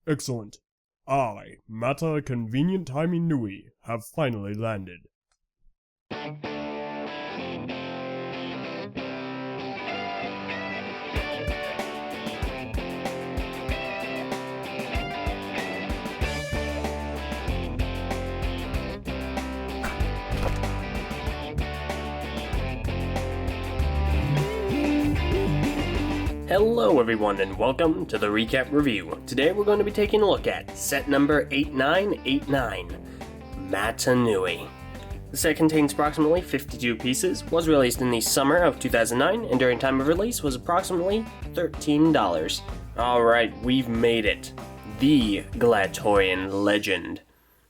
Excellent. I, Mata Convenient Timing Nui, have finally landed. Hello everyone and welcome to the recap review. Today we're going to be taking a look at set number 8989, Mata Nui. The set contains approximately 52 pieces, was released in the summer of 2009, and during time of release was approximately $13. Alright, we've made it. The Glatorian Legend.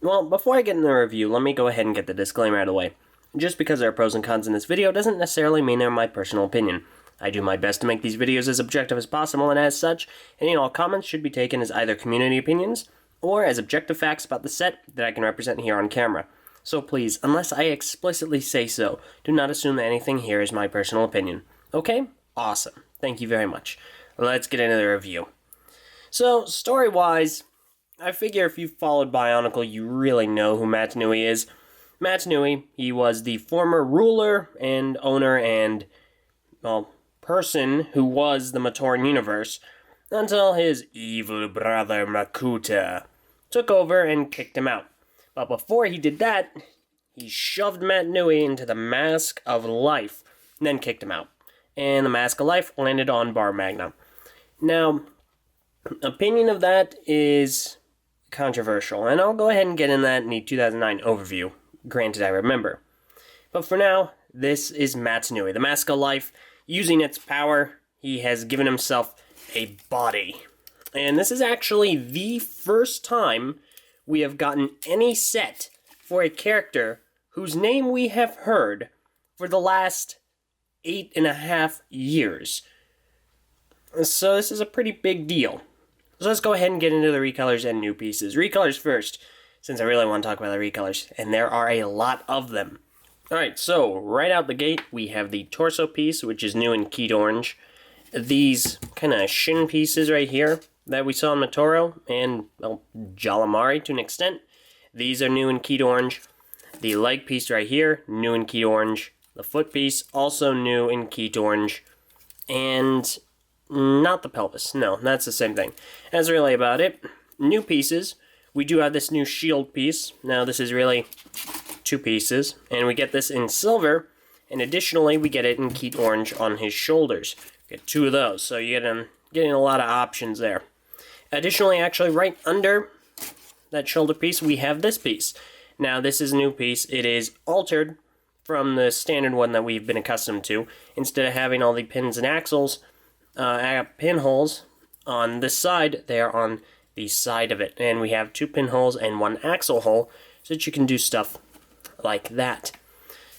Well, before I get into the review, let me go ahead and get the disclaimer out of the way. Just because there are pros and cons in this video doesn't necessarily mean they're my personal opinion. I do my best to make these videos as objective as possible, and as such, any and all comments should be taken as either community opinions or as objective facts about the set that I can represent here on camera. So please, unless I explicitly say so, do not assume that anything here is my personal opinion. Okay? Awesome. Thank you very much. Let's get into the review. So, story-wise, I figure if you've followed Bionicle, you really know who Mata Nui is. Mata Nui, he was the former ruler and owner and, well, person who was the Matoran universe until his evil brother Makuta took over and kicked him out. But before he did that, he shoved Mata Nui into the Mask of Life and then kicked him out. And the Mask of Life landed on Bar Magna. Now, opinion of that is controversial, and I'll go ahead and get in that in the 2009 overview. Granted, I remember. But for now, this is Mata Nui, the Mask of Life. Using its power, he has given himself a body. And this is actually the first time we have gotten any set for a character whose name we have heard for the last 8.5 years. So this is a pretty big deal. So let's go ahead and get into the recolors and new pieces. Recolors first, since I really want to talk about the recolors, and there are a lot of them. Alright, so right out the gate, we have the torso piece, which is new in Keyed Orange. These kind of shin pieces right here that we saw in Matoro and, well, Jalamari to an extent. These are new in Keyed Orange. The leg piece right here, new in Keyed Orange. The foot piece, also new in Keyed Orange. And not the pelvis. No, that's the same thing. That's really about it. New pieces. We do have this new shield piece. Now, this is really 2 pieces, and we get this in silver, and additionally we get it in Keyed Orange on his shoulders. Get 2 of those, so you're getting a lot of options there. Additionally, actually right under that shoulder piece, we have this piece. Now this is a new piece. It is altered from the standard one that we've been accustomed to. Instead of having all the pins and axles, pinholes on this side, they are on the side of it, and we have 2 pinholes and 1 axle hole, so that you can do stuff like that.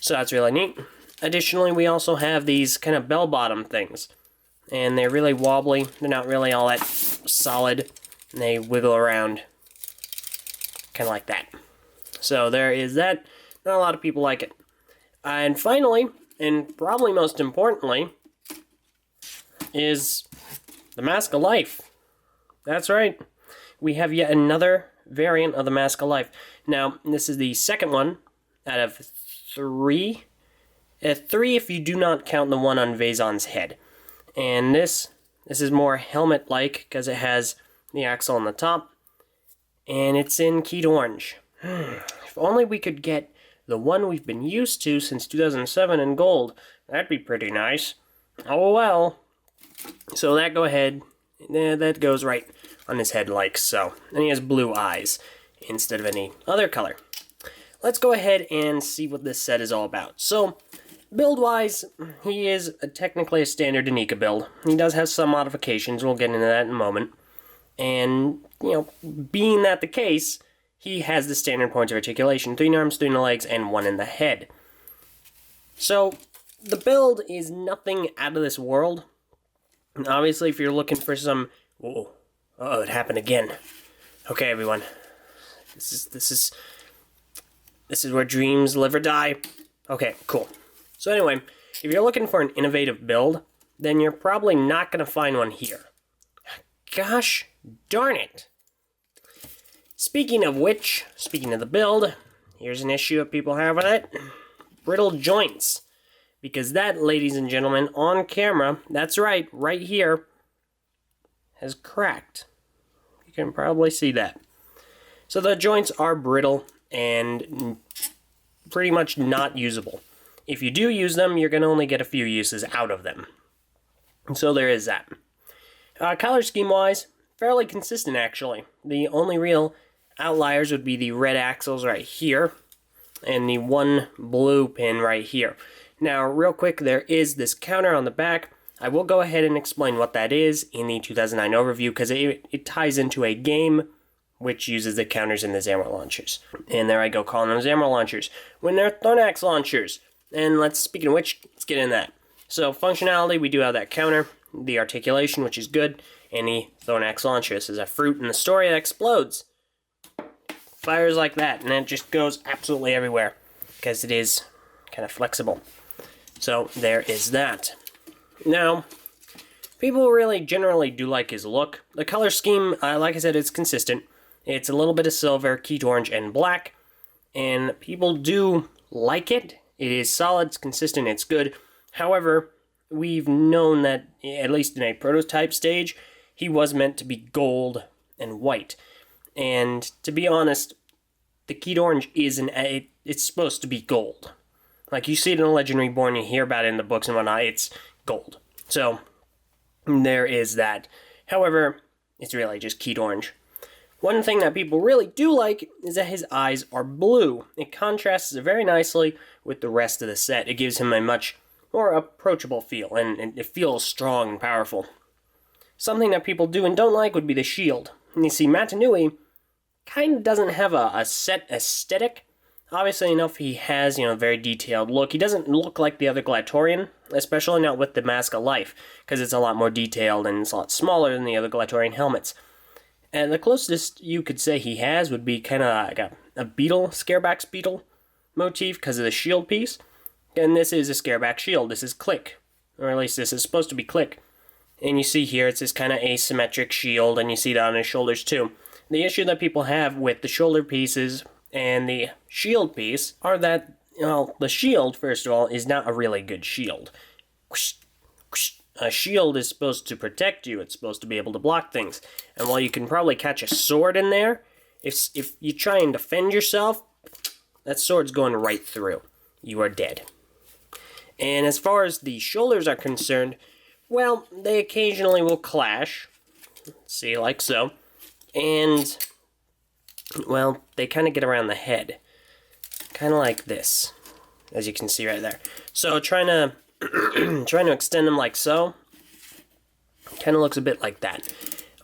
So that's really neat. Additionally, we also have these kind of bell-bottom things. And they're really wobbly. They're not really all that solid. And they wiggle around kind of like that. So there is that. Not a lot of people like it. And finally, and probably most importantly, is the Mask of Life. That's right. We have yet another variant of the Mask of Life. Now, this is the second one out of 3. 3 if you do not count the one on Vezon's head. And this is more helmet-like because it has the axle on the top. And it's in Keyed Orange. If only we could get the one we've been used to since 2007 in gold. That'd be pretty nice. Oh well. So that that goes right on his head like so. And he has blue eyes instead of any other color. Let's go ahead and see what this set is all about. So, build-wise, he is technically a standard Danica build. He does have some modifications. We'll get into that in a moment. And, being that the case, he has the standard points of articulation. 3 in arms, 3 in the legs, and 1 in the head. So, the build is nothing out of this world. And obviously, if you're looking for some... Whoa. Uh-oh, it happened again. Okay, everyone. This is where dreams live or die. Okay, cool. So anyway, if you're looking for an innovative build, then you're probably not going to find one here. Gosh darn it. Speaking of which, speaking of the build, here's an issue that people have with it. Brittle Joints. Because that, ladies and gentlemen, on camera, that's right, right here, has cracked. You can probably see that. So the joints are brittle and pretty much not usable. If you do use them, you're going to only get a few uses out of them. So there is that. Color scheme-wise, fairly consistent actually. The only real outliers would be the red axles right here and the one blue pin right here. Now, real quick, there is this counter on the back. I will go ahead and explain what that is in the 2009 overview because it ties into a game which uses the counters in the Zamor launchers. And there I go calling them Zamor launchers when they're Thornax launchers. And speaking of which, let's get in that. So functionality, we do have that counter, the articulation, which is good, and the Thornax launcher. This is a fruit in the story that explodes. Fires like that, and it just goes absolutely everywhere because it is kind of flexible. So there is that. Now, people really generally do like his look. The color scheme, like I said, it's consistent. It's a little bit of silver, keyed orange, and black. And people do like it. It is solid, it's consistent, it's good. However, we've known that, at least in a prototype stage, he was meant to be gold and white. And to be honest, the keyed orange it's supposed to be gold. Like you see it in Legend Reborn, you hear about it in the books and whatnot, it's gold. So, there is that. However, it's really just keyed orange. One thing that people really do like is that his eyes are blue. It contrasts very nicely with the rest of the set. It gives him a much more approachable feel, and it feels strong and powerful. Something that people do and don't like would be the shield. And you see, Matanui kind of doesn't have a set aesthetic. Obviously enough, he has, a very detailed look. He doesn't look like the other Glatorian, especially not with the Mask of Life, because it's a lot more detailed and it's a lot smaller than the other Glatorian helmets. And the closest you could say he has would be kind of like a beetle, Scareback's beetle motif because of the shield piece. And this is a Scareback shield. This is Click. Or at least this is supposed to be Click. And you see here, it's this kind of asymmetric shield, and you see that on his shoulders too. The issue that people have with the shoulder pieces and the shield piece are that, the shield, first of all, is not a really good shield. A shield is supposed to protect you. It's supposed to be able to block things. And while you can probably catch a sword in there, if you try and defend yourself, that sword's going right through. You are dead. And as far as the shoulders are concerned, well, they occasionally will clash. See, like so. And, well, they kind of get around the head. Kind of like this, as you can see right there. So trying to extend them like so, kind of looks a bit like that.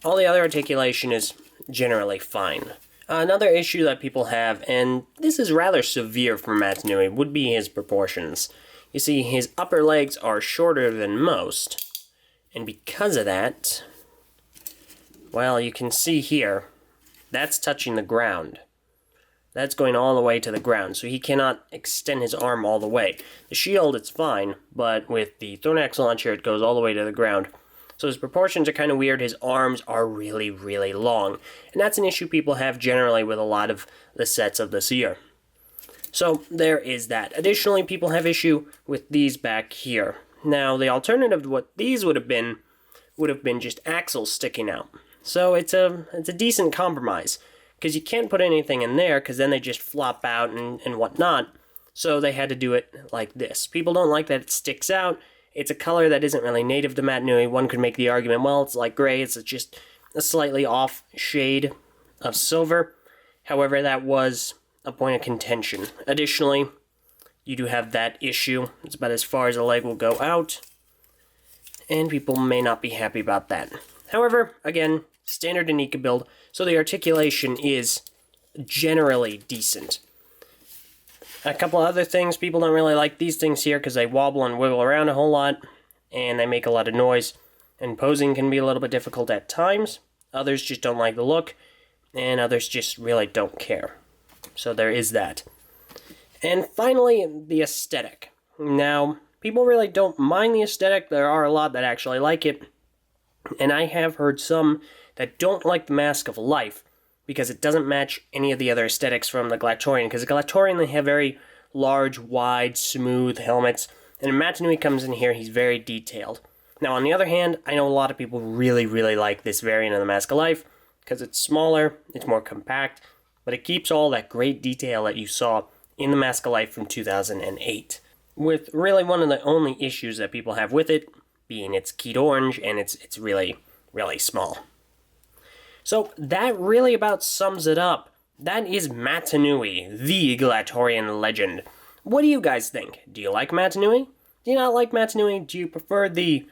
All the other articulation is generally fine. Another issue that people have, and this is rather severe for Matanui, would be his proportions. You see, his upper legs are shorter than most, and because of that, well, you can see here, that's touching the ground. That's going all the way to the ground, so he cannot extend his arm all the way. The shield, it's fine, but with the Thornax launcher, it goes all the way to the ground. So his proportions are kind of weird. His arms are really, really long. And that's an issue people have generally with a lot of the sets of this year. So there is that. Additionally, people have issue with these back here. Now, the alternative to what these would have been just axles sticking out. So it's a decent compromise. Because you can't put anything in there, because then they just flop out and whatnot. So they had to do it like this. People don't like that it sticks out. It's a color that isn't really native to Matanui. One could make the argument, well, it's like gray. It's just a slightly off shade of silver. However, that was a point of contention. Additionally, you do have that issue. It's about as far as a leg will go out. And people may not be happy about that. However, again, standard Inika build, so the articulation is generally decent. A couple other things, people don't really like these things here because they wobble and wiggle around a whole lot, and they make a lot of noise, and posing can be a little bit difficult at times. Others just don't like the look, and others just really don't care. So there is that. And finally, the aesthetic. Now, people really don't mind the aesthetic. There are a lot that actually like it, and I have heard some that don't like the Mask of Life because it doesn't match any of the other aesthetics from the Glatorian, because the Glatorian, they have very large, wide, smooth helmets, and Matanui comes in here, he's very detailed. Now, on the other hand, I know a lot of people really, really like this variant of the Mask of Life, because it's smaller, it's more compact, but it keeps all that great detail that you saw in the Mask of Life from 2008. With really one of the only issues that people have with it being it's keyed orange and it's really, really small. So that really about sums it up. That is Matanui, the Glatorian legend. What do you guys think? Do you like Matanui? Do you not like Matanui? Do you prefer the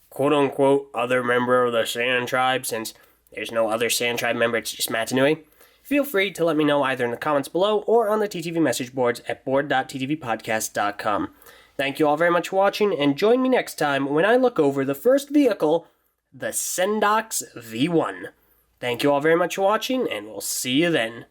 quote-unquote other member of the Sand Tribe, since there's no other Sand Tribe member, it's just Matanui? Feel free to let me know either in the comments below or on the TTV message boards at board.ttvpodcast.com. Thank you all very much for watching, and join me next time when I look over the first vehicle, the Sendox V1. Thank you all very much for watching, and we'll see you then.